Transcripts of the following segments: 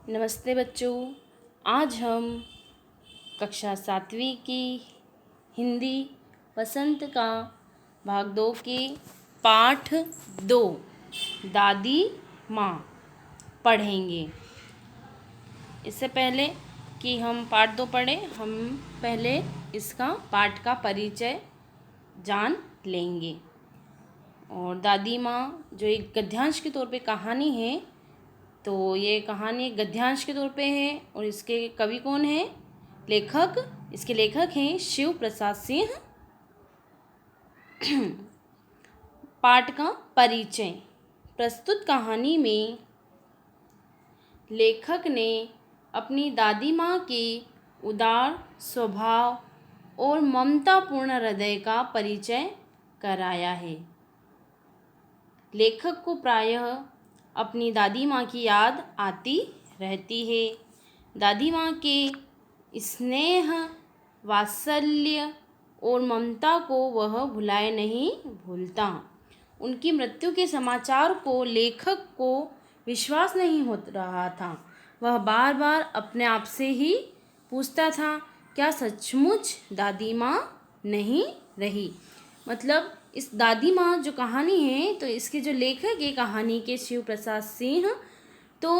नमस्ते बच्चों। आज हम कक्षा 7वीं की हिंदी वसंत का भाग 2 के पाठ 2 दादी माँ पढ़ेंगे। इससे पहले कि हम पाठ 2 पढ़ें, हम पहले इसका पाठ का परिचय जान लेंगे। और दादी माँ जो एक गद्यांश के तौर पे कहानी है, तो ये कहानी गद्यांश के तौर पे है। और इसके कवि कौन है? इसके लेखक हैं शिव प्रसाद सिंह। पाठ का परिचय। प्रस्तुत कहानी में लेखक ने अपनी दादी माँ के उदार स्वभाव और ममतापूर्ण हृदय का परिचय कराया है। लेखक को प्रायः अपनी दादी माँ की याद आती रहती है। दादी माँ के स्नेह, वात्सल्य और ममता को वह भुलाए नहीं भूलता। उनकी मृत्यु के समाचार को लेखक को विश्वास नहीं हो रहा था। वह बार बार अपने आप से ही पूछता था, क्या सचमुच दादी माँ नहीं रही? मतलब इस दादी माँ जो कहानी है, तो इसके जो लेखक है कहानी के शिव प्रसाद सिंह, तो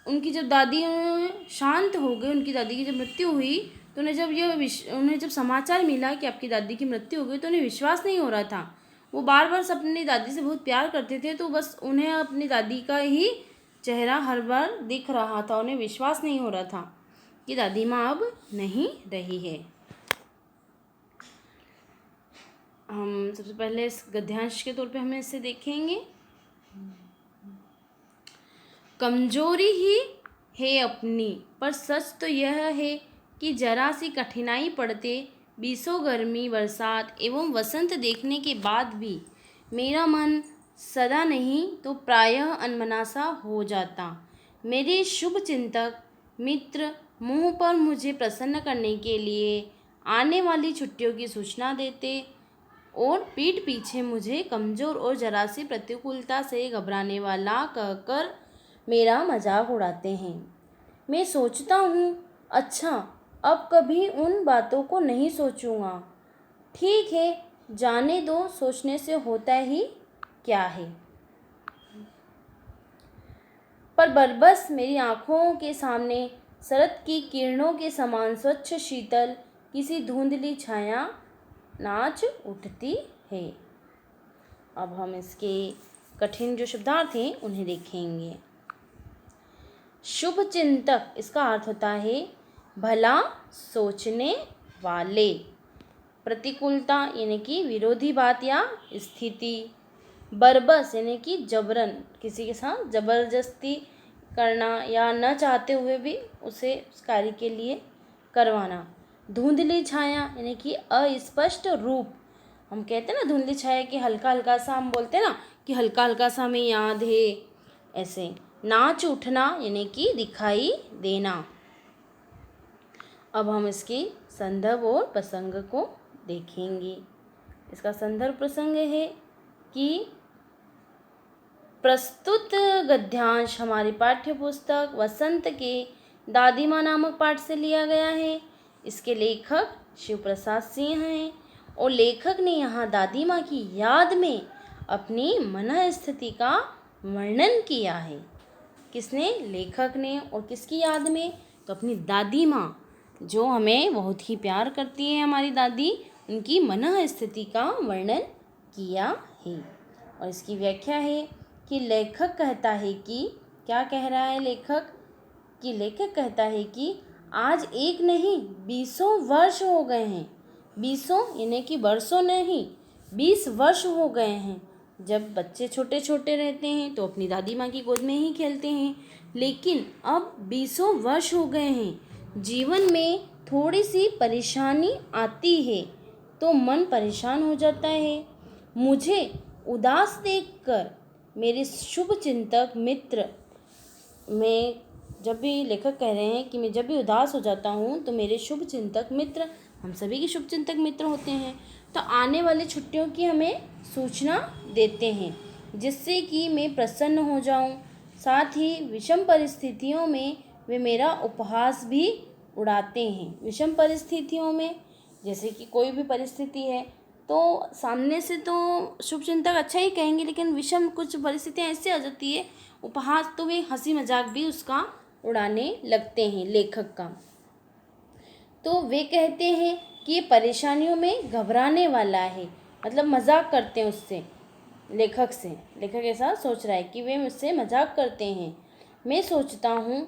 उनकी जब दादी शांत हो गई, उनकी दादी की जब मृत्यु हुई, तो उन्हें जब समाचार मिला कि आपकी दादी की मृत्यु हो गई, तो उन्हें विश्वास नहीं हो रहा था। वो बार बार अपनी दादी से बहुत प्यार करते थे, तो बस उन्हें अपनी दादी का ही चेहरा हर बार दिख रहा था। उन्हें विश्वास नहीं हो रहा था कि दादी माँ अब नहीं रही है। हम सबसे पहले इस गद्यांश के तौर पे हमें इसे देखेंगे। कमजोरी ही है अपनी, पर सच तो यह है कि जरा सी कठिनाई पड़ते बीसों गर्मी, बरसात एवं वसंत देखने के बाद भी मेरा मन सदा नहीं तो प्रायः अनमना-सा हो जाता। मेरे शुभ चिंतक मित्र मुँह पर मुझे प्रसन्न करने के लिए आने वाली छुट्टियों की सूचना देते और पीठ पीछे मुझे कमज़ोर और जरा सी प्रतिकूलता से घबराने वाला कहकर मेरा मजाक उड़ाते हैं। मैं सोचता हूँ, अच्छा अब कभी उन बातों को नहीं सोचूंगा। ठीक है, जाने दो, सोचने से होता ही क्या है। पर बरबस मेरी आँखों के सामने शरद की किरणों के समान स्वच्छ शीतल किसी धुंधली छाया नाच उठती है। अब हम इसके कठिन जो शब्दार्थ हैं उन्हें देखेंगे। शुभ चिंतक, इसका अर्थ होता है भला सोचने वाले। प्रतिकूलता यानी कि विरोधी बात या स्थिति। बरबस यानी कि जबरन, किसी के साथ जबरदस्ती करना या न चाहते हुए भी उसे उस कार्य के लिए करवाना। धुंधली छाया यानी कि अस्पष्ट रूप। हम कहते हैं ना धुंधली छाया कि हल्का हल्का सा, हम बोलते हैं ना कि हल्का हल्का सा हमें याद है, ऐसे। नाच उठना यानी कि दिखाई देना। अब हम इसके संदर्भ और प्रसंग को देखेंगे। इसका संदर्भ प्रसंग है कि प्रस्तुत गद्यांश हमारी पाठ्य पुस्तक वसंत के दादी माँ नामक पाठ से लिया गया है। इसके लेखक शिव प्रसाद सिंह हैं और लेखक ने यहाँ दादी माँ की याद में अपनी मन स्थिति का वर्णन किया है। किसने? लेखक ने। और किसकी याद में? तो अपनी दादी माँ, जो हमें बहुत ही प्यार करती है, हमारी दादी, उनकी मन स्थिति का वर्णन किया है। और इसकी व्याख्या है कि लेखक कहता है कि, क्या कह रहा है लेखक? कि लेखक कहता है कि आज एक नहीं 20 वर्ष हो गए हैं। 20 यानी कि वर्षों नहीं, 20 वर्ष हो गए हैं। जब बच्चे छोटे छोटे रहते हैं तो अपनी दादी माँ की गोद में ही खेलते हैं, लेकिन अब 20 वर्ष हो गए हैं। जीवन में थोड़ी सी परेशानी आती है तो मन परेशान हो जाता है। मुझे उदास देखकर मेरे शुभ चिंतक मित्र, मैं जब भी, लेखक कह रहे हैं कि मैं जब भी उदास हो जाता हूँ तो मेरे शुभ चिंतक मित्र, हम सभी के शुभ चिंतक मित्र होते हैं, तो आने वाली छुट्टियों की हमें सूचना देते हैं, जिससे कि मैं प्रसन्न हो जाऊँ, साथ ही विषम परिस्थितियों में वे मेरा उपहास भी उड़ाते हैं। विषम परिस्थितियों में जैसे कि कोई भी परिस्थिति है तो सामने से तो शुभचिंतक अच्छा ही कहेंगे, लेकिन विषम कुछ परिस्थितियाँ ऐसी आ जाती है उपहास, तो वे हंसी मजाक भी उसका उड़ाने लगते हैं लेखक का। तो वे कहते हैं कि ये परेशानियों में घबराने वाला है, मतलब मजाक करते हैं उससे, लेखक से। लेखक ऐसा सोच रहा है कि वे मुझसे मजाक करते हैं। मैं सोचता हूँ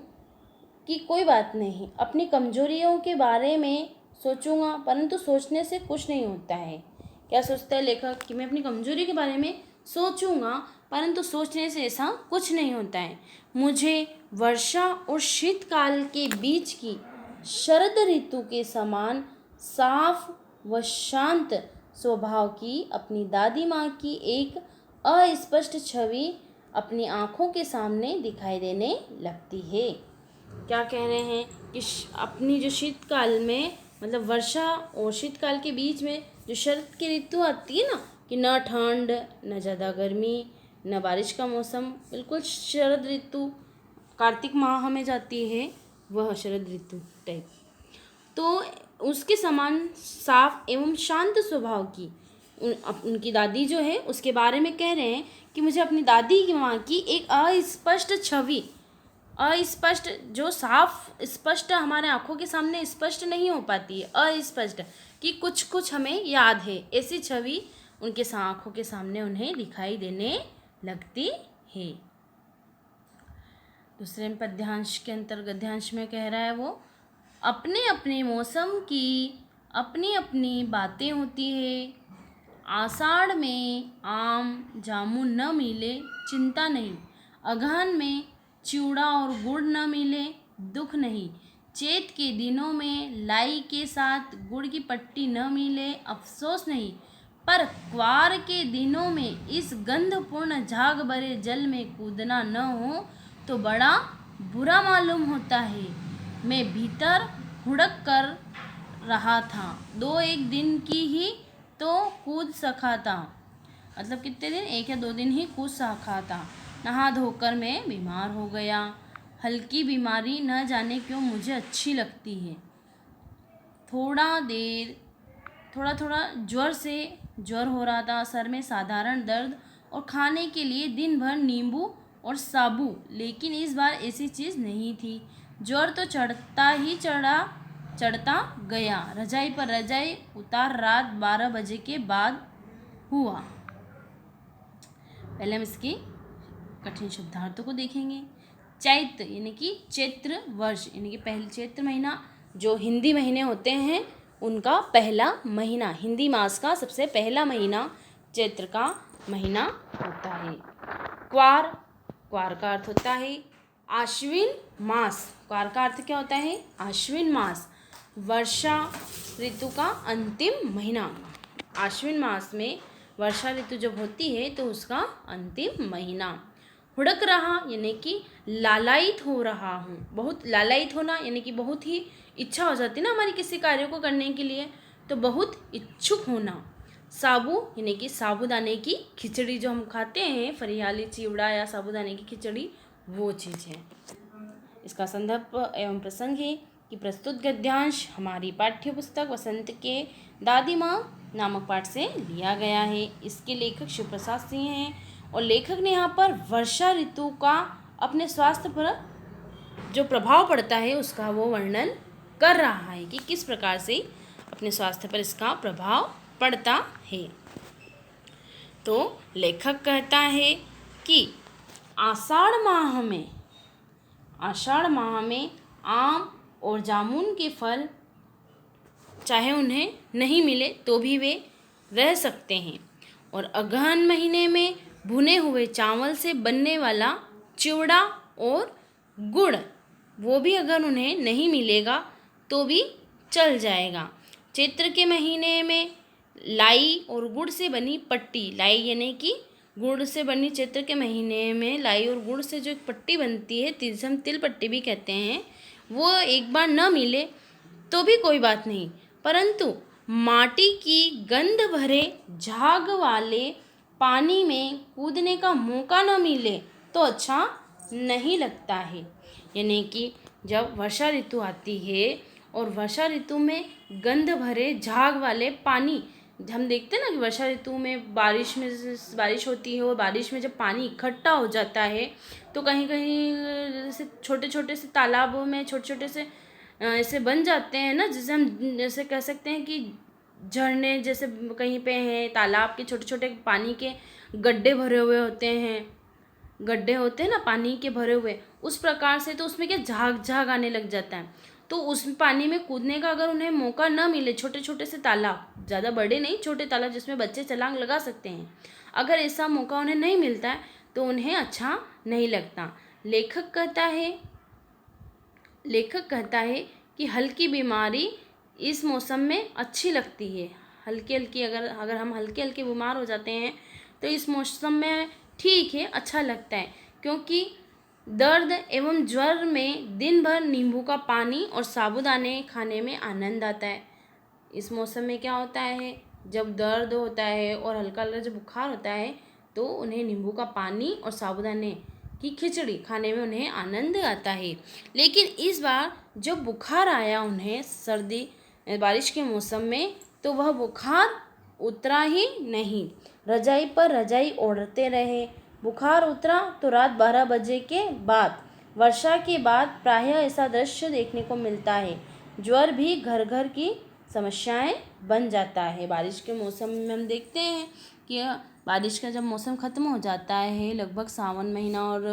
कि कोई बात नहीं, अपनी कमजोरियों के बारे में सोचूंगा, परंतु सोचने से कुछ नहीं होता है। क्या सोचता है लेखक कि मैं अपनी कमजोरी के बारे में सोचूंगा, परंतु सोचने से ऐसा कुछ नहीं होता है। मुझे वर्षा और शीतकाल के बीच की शरद ऋतु के समान साफ व शांत स्वभाव की अपनी दादी माँ की एक अस्पष्ट छवि अपनी आँखों के सामने दिखाई देने लगती है। क्या कह रहे हैं कि अपनी जो शीतकाल में, मतलब वर्षा और शीतकाल के बीच में जो शरद की ऋतु आती है ना, कि न ठंड न ज़्यादा गर्मी न बारिश का मौसम, बिल्कुल शरद ऋतु कार्तिक माह में जाती है, वह शरद ऋतु टाइप, तो उसके समान साफ एवं शांत स्वभाव की उनकी दादी जो है उसके बारे में कह रहे हैं कि मुझे अपनी दादी की माँ की एक अस्पष्ट छवि, अस्पष्ट जो साफ स्पष्ट हमारे आँखों के सामने स्पष्ट नहीं हो पाती है, अस्पष्ट कि कुछ कुछ हमें याद है, ऐसी छवि उनके आँखों के सामने उन्हें दिखाई देने लगती है। दूसरे पद्यांश के अंतर्गत गद्यांश में कह रहा है वो, अपने अपने मौसम की अपनी अपनी बातें होती है। आषाढ़ में आम जामुन न मिले चिंता नहीं, अगहन में चिवड़ा और गुड़ न मिले दुख नहीं, चैत के दिनों में लाई के साथ गुड़ की पट्टी न मिले अफसोस नहीं, पर क्वार के दिनों में इस गंधपूर्ण झाग भरे जल में कूदना न हो तो बड़ा बुरा मालूम होता है। मैं भीतर हुड़क कर रहा था, 2-1 दिन की ही तो कूद सका था, मतलब कितने दिन, 1 या 2 दिन ही कूद सका था। नहा धोकर मैं बीमार हो गया, हल्की बीमारी न जाने क्यों मुझे अच्छी लगती है। थोड़ा थोड़ा ज्वर हो रहा था, सर में साधारण दर्द और खाने के लिए दिन भर नींबू और साबू, लेकिन इस बार ऐसी चीज़ नहीं थी। ज्वर तो चढ़ता गया, रजाई पर रजाई उतार रात 12 बजे के बाद हुआ। पहले हम इसके कठिन शब्दार्थों को देखेंगे। चैत्र यानी कि चैत्र वर्ष, यानी कि पहले चैत्र महीना जो हिंदी महीने होते हैं उनका पहला महीना, हिंदी मास का सबसे पहला महीना चैत्र का महीना होता है। क्वार का अर्थ होता है आश्विन मास। क्वार का अर्थ क्या होता है? आश्विन मास, वर्षा ऋतु का अंतिम महीना। आश्विन मास में वर्षा ऋतु जब होती है तो उसका अंतिम महीना। हुड़क रहा यानी कि लालायित हो रहा हूँ, बहुत लालायित होना यानी कि बहुत ही इच्छा हो जाती है ना हमारी किसी कार्य को करने के लिए, तो बहुत इच्छुक होना। साबू यानी कि साबूदाने की खिचड़ी जो हम खाते हैं, फरियाली चिवड़ा या साबूदाने की खिचड़ी, वो चीज़ है। इसका संदर्भ एवं प्रसंग है कि प्रस्तुत गद्यांश हमारी पाठ्य पुस्तक वसंत के दादी माँ नामक पाठ से लिया गया है। इसके लेखक शिव प्रसाद सिंह हैं और लेखक ने यहाँ पर वर्षा ऋतु का अपने स्वास्थ्य पर जो प्रभाव पड़ता है उसका वो वर्णन कर रहा है कि किस प्रकार से अपने स्वास्थ्य पर इसका प्रभाव पड़ता है। तो लेखक कहता है कि आषाढ़ माह में आम और जामुन के फल चाहे उन्हें नहीं मिले तो भी वे रह सकते हैं, और अगहन महीने में भुने हुए चावल से बनने वाला चिवड़ा और गुड़, वो भी अगर उन्हें नहीं मिलेगा तो भी चल जाएगा। चैत्र के महीने में लाई और गुड़ से बनी पट्टी, लाई यानी कि गुड़ से बनी, चैत्र के महीने में लाई और गुड़ से जो एक पट्टी बनती है, जिसे हम तिल पट्टी भी कहते हैं, वो एक बार न मिले तो भी कोई बात नहीं, परंतु माटी की गंध भरे झाग वाले पानी में कूदने का मौका न मिले तो अच्छा नहीं लगता है। यानी कि जब वर्षा ऋतु आती है और वर्षा ऋतु में गंध भरे झाग वाले पानी, हम देखते हैं ना कि वर्षा ऋतु में बारिश होती है और बारिश में जब पानी इकट्ठा हो जाता है तो कहीं कहीं जैसे छोटे छोटे से तालाबों में छोटे छोटे से ऐसे बन जाते हैं ना, जिसे हम जैसे कह सकते हैं कि झरने जैसे कहीं पे हैं, तालाब के छोटे छोटे पानी के गड्ढे भरे हुए होते हैं, गड्ढे होते हैं ना पानी के भरे हुए, उस प्रकार से। तो उसमें क्या झाग झाग आने लग जाता है। तो उस पानी में कूदने का अगर उन्हें मौका न मिले, छोटे छोटे से तालाब, ज़्यादा बड़े नहीं, छोटे तालाब जिसमें बच्चे छलांग लगा सकते हैं, अगर ऐसा मौका उन्हें नहीं मिलता है तो उन्हें अच्छा नहीं लगता। लेखक कहता है कि हल्की बीमारी इस मौसम में अच्छी लगती है। हल्की हल्की अगर हम हल्के हल्के बीमार हो जाते हैं तो इस मौसम में ठीक है, अच्छा लगता है, क्योंकि दर्द एवं ज्वर में दिन भर नींबू का पानी और साबूदाने खाने में आनंद आता है। इस मौसम में क्या होता है, जब दर्द होता है और हल्का हल्का जब बुखार होता है तो उन्हें नींबू का पानी और साबूदाने की खिचड़ी खाने में उन्हें आनंद आता है। लेकिन इस बार जब बुखार आया उन्हें सर्दी बारिश के मौसम में, तो वह बुखार उतरा ही नहीं। रजाई पर रजाई ओढ़ते रहे। बुखार उतरा तो रात 12 बजे के बाद, वर्षा के बाद प्रायः ऐसा दृश्य देखने को मिलता है। ज्वर भी घर घर की समस्याएं बन जाता है। बारिश के मौसम में हम देखते हैं कि बारिश का जब मौसम ख़त्म हो जाता है लगभग सावन महीना और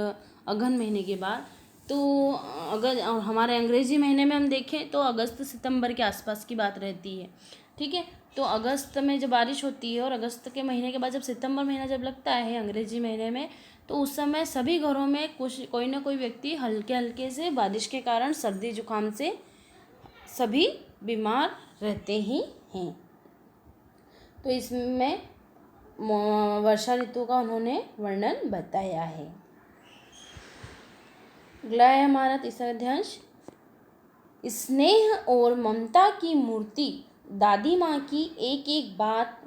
अगहन महीने के बाद, तो अगर और हमारे अंग्रेज़ी महीने में हम देखें तो अगस्त सितंबर के आसपास की बात रहती है। ठीक है, तो अगस्त में जब बारिश होती है और अगस्त के महीने के बाद जब सितंबर महीना जब लगता है अंग्रेजी महीने में, तो उस समय सभी घरों में कोई ना कोई व्यक्ति हल्के हल्के से बारिश के कारण सर्दी जुकाम से सभी बीमार रहते ही हैं। तो इसमें वर्षा ऋतु का उन्होंने वर्णन बताया है। अगला है हमारा तीसरा अध्याय, स्नेह और ममता की मूर्ति दादी माँ की एक एक बात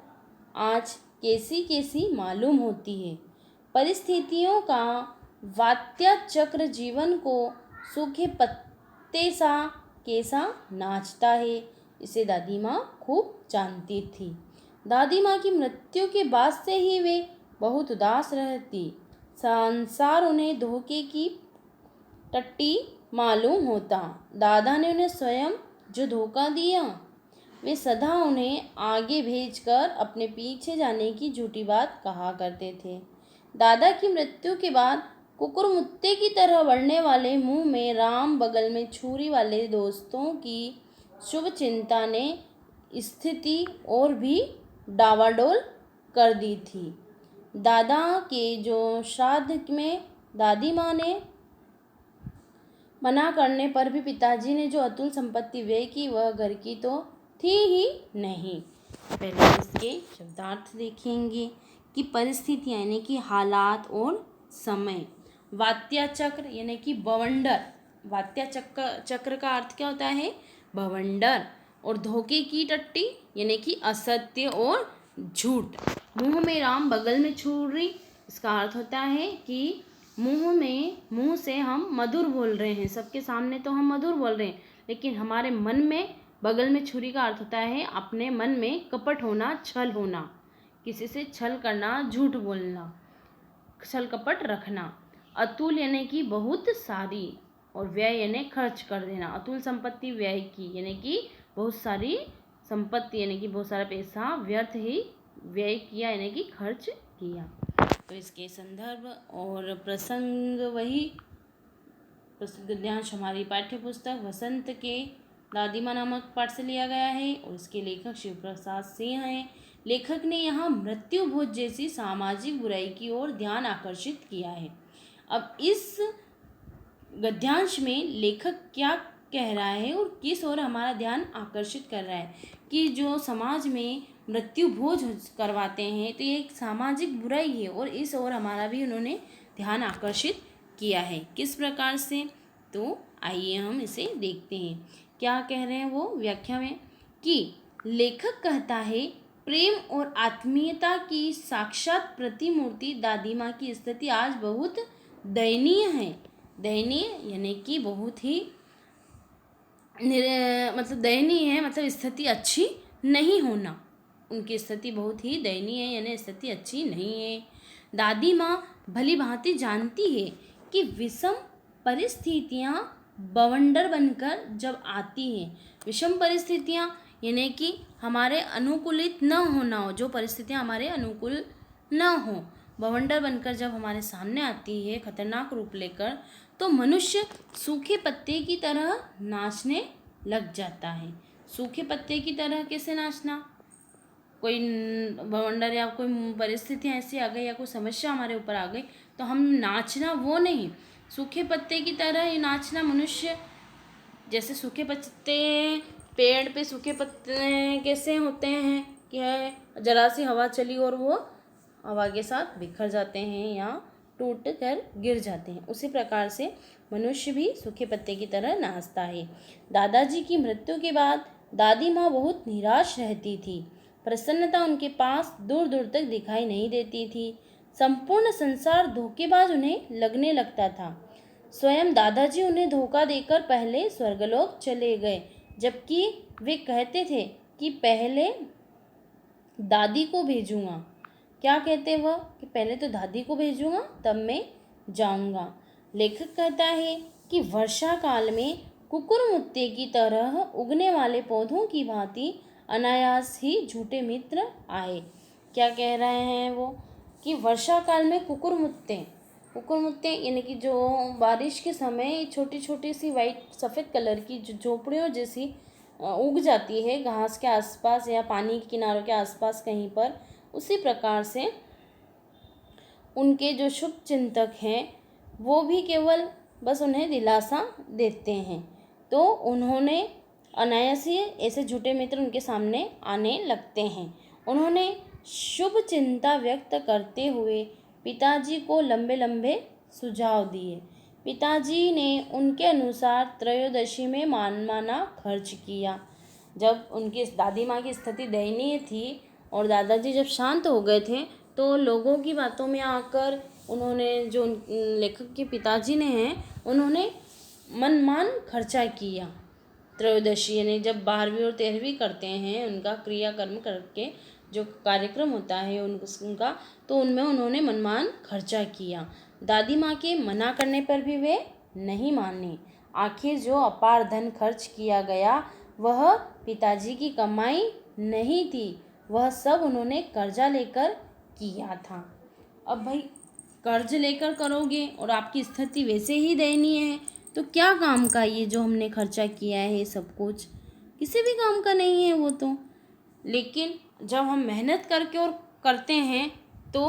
आज कैसी कैसी मालूम होती है। परिस्थितियों का वात्या चक्र जीवन को सूखे पत्ते सा कैसा नाचता है, इसे दादी माँ खूब जानती थी। दादी माँ की मृत्यु के बाद से ही वे बहुत उदास रहती। संसार उन्हें धोखे की टट्टी मालूम होता। दादा ने उन्हें स्वयं जो धोखा दिया, वे सदा उन्हें आगे भेजकर अपने पीछे जाने की झूठी बात कहा करते थे। दादा की मृत्यु के बाद कुकुरमुत्ते की तरह बढ़ने वाले मुंह में राम बगल में छुरी वाले दोस्तों की शुभ चिंता ने स्थिति और भी डावाडोल कर दी थी। दादा के जो श्राद्ध में दादी माँ ने मना करने पर भी पिताजी ने जो अतुल संपत्ति व्यय की वह घर की तो थी ही नहीं। पहले इसके शब्दार्थ देखेंगे कि परिस्थिति यानी कि हालात और समय। वात्या चक्र यानी कि बवंडर, वात्या चक्र का अर्थ क्या होता है, बवंडर। और धोखे की टट्टी यानी कि असत्य और झूठ। मुंह में राम बगल में छुरी, इसका अर्थ होता है कि मुंह से हम मधुर बोल रहे हैं, सबके सामने तो हम मधुर बोल रहे हैं, लेकिन हमारे मन में बगल में छुरी का अर्थ होता है अपने मन में कपट होना, छल होना, किसी से छल करना, झूठ बोलना, छल कपट रखना। अतुल यानी कि बहुत सारी, और व्यय यानी खर्च कर देना। अतुल संपत्ति व्यय की यानी कि बहुत सारी संपत्ति यानी कि बहुत सारा पैसा व्यर्थ ही व्यय किया यानी कि खर्च किया। तो इसके संदर्भ और प्रसंग वही प्रसिद्ध गद्यांश हमारी पाठ्य पुस्तक वसंत के दादी माँ नामक पाठ से लिया गया है और इसके लेखक शिव प्रसाद सिंह हैं। लेखक ने यहाँ मृत्यु भोज जैसी सामाजिक बुराई की ओर ध्यान आकर्षित किया है। अब इस गद्यांश में लेखक क्या कह रहा है और किस ओर हमारा ध्यान आकर्षित कर रहा है कि जो समाज में मृत्यु भोज करवाते हैं तो ये एक सामाजिक बुराई है और इस ओर हमारा भी उन्होंने ध्यान आकर्षित किया है। किस प्रकार से, तो आइए हम इसे देखते हैं। क्या कह रहे हैं वो व्याख्या में कि लेखक कहता है प्रेम और आत्मीयता की साक्षात प्रतिमूर्ति दादी माँ की स्थिति आज बहुत दयनीय हैं। दयनीय यानी कि बहुत ही मतलब दयनीय है, मतलब स्थिति अच्छी नहीं होना। उनकी स्थिति बहुत ही दयनीय है, यानी स्थिति अच्छी नहीं है। दादी माँ भली भांति जानती है कि विषम परिस्थितियाँ बवंडर बनकर जब आती हैं, विषम परिस्थितियाँ यानी कि हमारे अनुकूलित न होना हो, जो परिस्थितियाँ हमारे अनुकूल न हो, बवंडर बनकर जब हमारे सामने आती है खतरनाक रूप लेकर, तो मनुष्य सूखे पत्ते की तरह नाचने लग जाता है। सूखे पत्ते की तरह कैसे नाचना? कोई बवंडर या कोई परिस्थिति ऐसी आ गई या कोई समस्या हमारे ऊपर आ गई तो हम नाचना वो नहीं, सूखे पत्ते की तरह ही नाचना। मनुष्य जैसे सूखे पत्ते, पेड़ पे सूखे पत्ते कैसे होते हैं कि जरा सी हवा चली और वो हवा के साथ बिखर जाते हैं या टूट कर गिर जाते हैं, उसी प्रकार से मनुष्य भी सूखे पत्ते की तरह नाचता है। दादाजी की मृत्यु के बाद दादी माँ बहुत निराश रहती थी। प्रसन्नता उनके पास दूर दूर तक दिखाई नहीं देती थी। संपूर्ण संसार धोखेबाज उन्हें लगने लगता था। स्वयं दादाजी उन्हें धोखा देकर पहले स्वर्गलोक चले गए, जबकि वे कहते थे कि पहले दादी को भेजूंगा। क्या कहते वह? कि पहले तो दादी को भेजूंगा तब मैं जाऊंगा। लेखक कहता है कि वर्षा काल में कुकुरमुत्ते की तरह उगने वाले पौधों की भांति अनायास ही झूठे मित्र आए। क्या कह रहे हैं वो? कि वर्षा काल में कुकुरमुत्ते यानी कि जो बारिश के समय छोटी छोटी सी वाइट सफ़ेद कलर की जो झोपड़ियों जैसी उग जाती है घास के आसपास या पानी के किनारों के आसपास कहीं पर, उसी प्रकार से उनके जो शुभ चिंतक हैं वो भी केवल बस उन्हें दिलासा देते हैं। तो उन्होंने अनायास ही ऐसे झूठे मित्र उनके सामने आने लगते हैं। उन्होंने शुभ चिंता व्यक्त करते हुए पिताजी को लंबे लंबे सुझाव दिए। पिताजी ने उनके अनुसार त्रयोदशी में माना खर्च किया। जब उनकी दादी माँ की स्थिति दयनीय थी और दादाजी जब शांत हो गए थे तो लोगों की बातों में आकर उन्होंने, जो लेखक के पिताजी ने हैं, उन्होंने मनमान खर्चा किया। त्रयोदशी यानी जब 12वीं और 13वीं करते हैं उनका क्रियाकर्म करके जो कार्यक्रम होता है उनका, तो उनमें उन्होंने मनमान खर्चा किया। दादी माँ के मना करने पर भी वे नहीं माने। आखिर जो अपार धन खर्च किया गया वह पिताजी की कमाई नहीं थी, वह सब उन्होंने कर्जा लेकर किया था। अब भाई कर्ज लेकर करोगे और आपकी स्थिति वैसे ही दयनीय है तो क्या काम का? ये जो हमने खर्चा किया है सब कुछ किसी भी काम का नहीं है वो तो। लेकिन जब हम मेहनत करके और करते हैं तो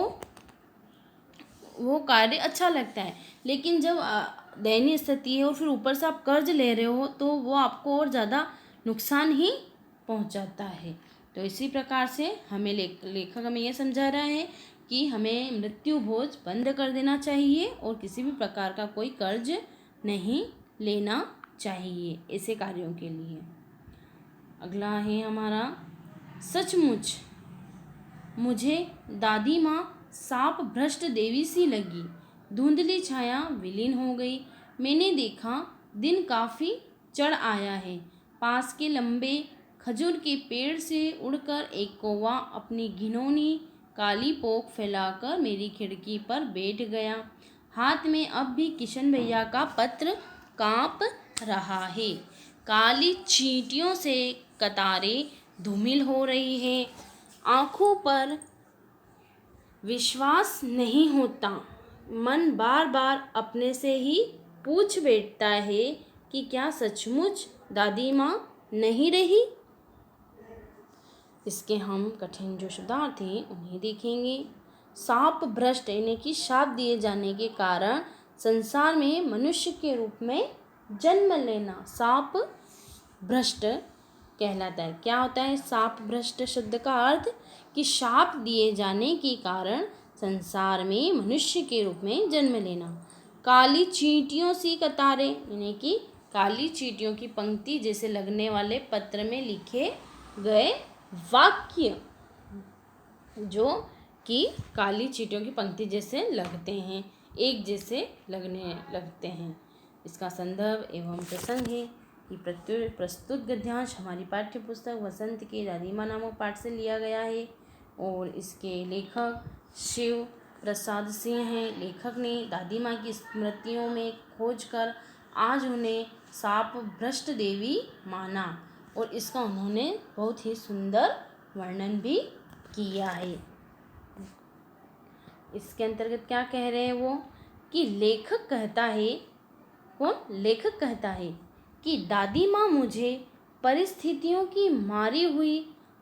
वो कार्य अच्छा लगता है, लेकिन जब दयनीय स्थिति है और फिर ऊपर से आप कर्ज ले रहे हो तो वो आपको और ज़्यादा नुकसान ही पहुंचाता है। तो इसी प्रकार से हमें लेखक हमें ये समझा रहा है कि हमें मृत्यु भोज बंद कर देना चाहिए और किसी भी प्रकार का कोई कर्ज नहीं लेना चाहिए ऐसे कार्यों के लिए। अगला है हमारा, सचमुच मुझे दादी माँ साप भ्रष्ट देवी सी लगी। धुंधली छाया विलीन हो गई। मैंने देखा दिन काफ़ी चढ़ आया है। पास के लंबे खजूर के पेड़ से उड़कर एक कौवा अपनी घिनौनी काली पोक फैलाकर मेरी खिड़की पर बैठ गया। हाथ में अब भी किशन भैया का पत्र काँप रहा है। काली चींटियों से कतारें धूमिल हो रही है। आँखों पर विश्वास नहीं होता। मन बार बार अपने से ही पूछ बैठता है कि क्या सचमुच दादी माँ नहीं रही। इसके हम कठिन जो शब्दार्थ हैं उन्हें देखेंगे। साप भ्रष्ट यानी कि शाप दिए जाने के कारण संसार में मनुष्य के रूप में जन्म लेना साप भ्रष्ट कहलाता है। क्या होता है साप भ्रष्ट शब्द का अर्थ? कि शाप दिए जाने के कारण संसार में मनुष्य के रूप में जन्म लेना। काली चींटियों सी कतारें यानी कि काली चींटियों की पंक्ति जैसे लगने वाले पत्र में लिखे गए वाक्य जो कि काली चींटियों की पंक्ति जैसे लगते हैं, एक जैसे लगने लगते हैं। इसका संदर्भ एवं प्रसंग है। ये प्रस्तुत गद्यांश हमारी पाठ्य पुस्तक वसंत के दादी माँ नामक पाठ से लिया गया है और इसके लेखक शिव प्रसाद सिंह हैं। लेखक ने दादी माँ की स्मृतियों में खोज कर आज उन्हें शाप भ्रष्ट देवी माना और इसका उन्होंने बहुत ही सुंदर वर्णन भी किया है। इसके अंतर्गत क्या कह रहे हैं वो कि लेखक कहता है, लेखक कहता है कि दादी माँ मुझे परिस्थितियों की मारी हुई,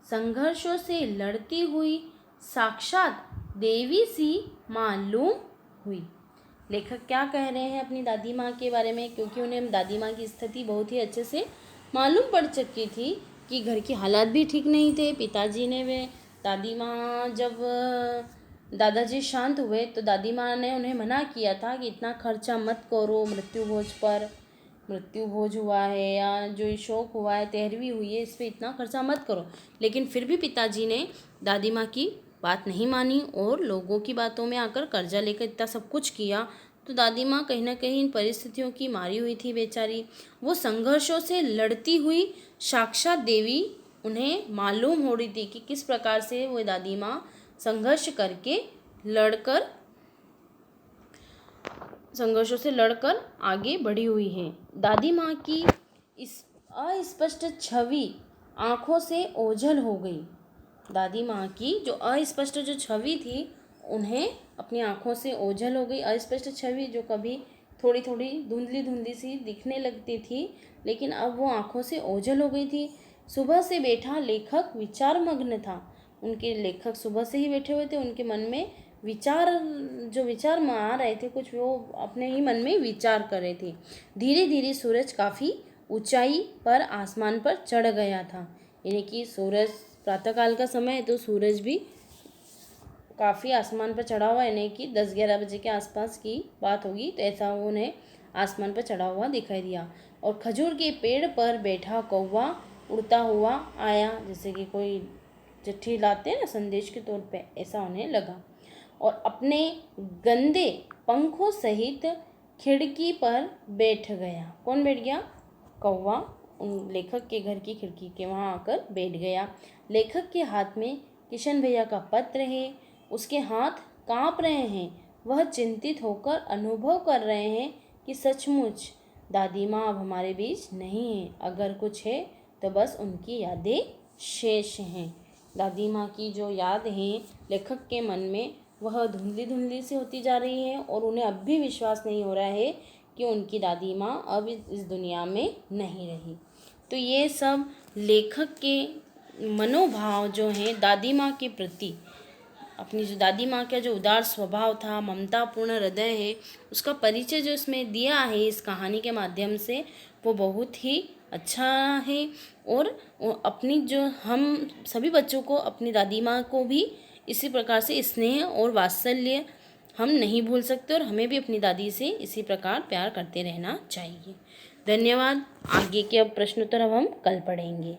संघर्षों से लड़ती हुई साक्षात देवी सी मालूम हुई। लेखक क्या कह रहे हैं अपनी दादी माँ के बारे में, क्योंकि उन्हें दादी माँ की स्थिति बहुत ही अच्छे से मालूम पड़ चुकी थी कि घर की हालात भी ठीक नहीं थे। पिताजी ने वे दादी माँ जब दादाजी शांत हुए तो दादी माँ ने उन्हें मना किया था कि इतना खर्चा मत करो, मृत्यु भोज हुआ है या जो ये शोक हुआ है, तेरहवीं हुई है, इस पर इतना खर्चा मत करो। लेकिन फिर भी पिताजी ने दादी माँ की बात नहीं मानी और लोगों की बातों में आकर कर्जा लेकर इतना सब कुछ किया। तो दादी माँ कहीं ना कहीं इन परिस्थितियों की मारी हुई थी बेचारी। वो संघर्षों से लड़ती हुई साक्षात देवी उन्हें मालूम हो रही थी कि किस प्रकार से वो दादी माँ संघर्षों से लड़कर आगे बढ़ी हुई है। दादी माँ की इस अस्पष्ट छवि आँखों से ओझल हो गई। दादी माँ की जो अस्पष्ट जो छवि थी उन्हें अपनी आँखों से ओझल हो गई। अस्पष्ट छवि जो कभी थोड़ी थोड़ी धुंधली धुंधली सी दिखने लगती थी, लेकिन अब वो आँखों से ओझल हो गई थी। सुबह से बैठा लेखक विचार मग्न था। उनके लेखक सुबह से ही बैठे हुए थे, उनके मन में विचार आ रहे थे, कुछ वो अपने ही मन में विचार कर रहे थे। धीरे धीरे सूरज काफ़ी ऊंचाई पर आसमान पर चढ़ गया था। यानी कि सूरज प्रातःकाल का समय है तो सूरज भी काफ़ी आसमान पर चढ़ा हुआ, यानी कि 10-11 बजे के आसपास की बात होगी, तो ऐसा उन्हें आसमान पर चढ़ा हुआ दिखाई दिया। और खजूर के पेड़ पर बैठा कौवा उड़ता हुआ आया, जैसे कि कोई चिट्ठी लाते हैं ना संदेश के तौर पे, ऐसा उन्हें लगा। और अपने गंदे पंखों सहित खिड़की पर बैठ गया। कौन बैठ गया? कौवा उन लेखक के घर की खिड़की के वहाँ आकर बैठ गया। लेखक के हाथ में किशन भैया का पत्र है, उसके हाथ काँप रहे हैं। वह चिंतित होकर अनुभव कर रहे हैं कि सचमुच दादी माँ अब हमारे बीच नहीं है। अगर कुछ है तो बस उनकी यादें शेष हैं। दादी माँ की जो याद हैं लेखक के मन में वह धुंधली धुंधली से होती जा रही है और उन्हें अब भी विश्वास नहीं हो रहा है कि उनकी दादी माँ अब इस दुनिया में नहीं रही। तो ये सब लेखक के मनोभाव जो हैं दादी माँ के प्रति, अपनी जो दादी माँ का जो उदार स्वभाव था, ममतापूर्ण हृदय है, उसका परिचय जो इसमें दिया है इस कहानी के माध्यम से, वो बहुत ही अच्छा है। और अपनी जो हम सभी बच्चों को अपनी दादी माँ को भी इसी प्रकार से स्नेह और वात्सल्य हम नहीं भूल सकते और हमें भी अपनी दादी से इसी प्रकार प्यार करते रहना चाहिए। धन्यवाद। आगे के अब प्रश्नोत्तर अब हम कल पढ़ेंगे।